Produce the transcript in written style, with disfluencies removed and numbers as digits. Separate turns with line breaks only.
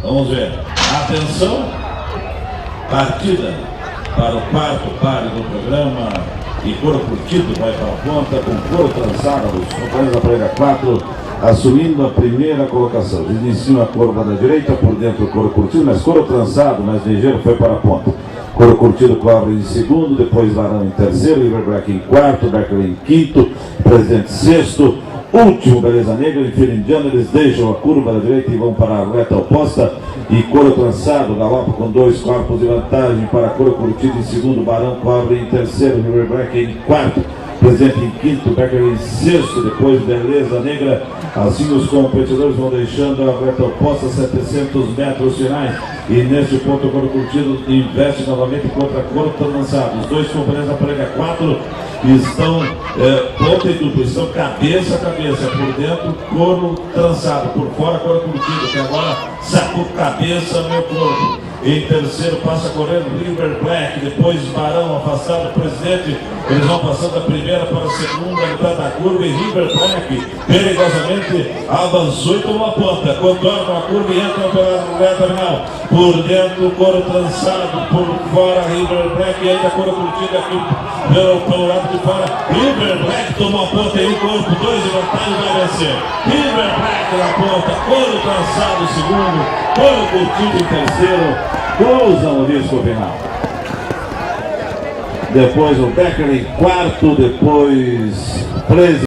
Vamos ver. Atenção. Partida para o quarto páreo do programa. E couro curtido vai para a ponta com couro trançado. Os companheiros da parelha 4 assumindo a primeira colocação. Em cima a curva da direita, por dentro o couro curtido, mas couro trançado, mais ligeiro, foi para a ponta. Couro curtido cobre em segundo, depois Varão em terceiro, River Black em quarto, Becker em quinto, Presidente sexto, último Beleza Negra e Filho Indiano. Eles deixam a curva da direita e vão para a reta oposta. E couro trançado, galopa com 2 corpos de vantagem para couro curtido em segundo, Barão cobre em terceiro, River Black em quarto, Presidente em quinto, Becker em sexto, depois Beleza Negra. Assim os competidores vão deixando a reta oposta, 700 metros finais. E neste ponto o couro curtido investe novamente contra couro trançado. Os dois companheiros da parelha 4 estão ponta e dupla, estão cabeça a cabeça. Por dentro couro trançado, por fora couro curtido, que agora sacou cabeça meu corpo. Em terceiro passa correndo River Black, depois Barão afastado, Presidente. Eles vão passando da primeira para a segunda metade da curva e River Black perigosamente avançou e tomou a ponta. Contorna a curva e entra pela reta final. Por dentro couro trançado, por fora River Black e ainda couro curtido aqui pelo lado de fora. River Black tomou a ponta e o corpo, 2 de vantagem, vai vencer. River Black na ponta, couro trançado segundo, couro curtido em terceiro. Cruzam o risco final. Depois o Becker em quarto, depois Presidente.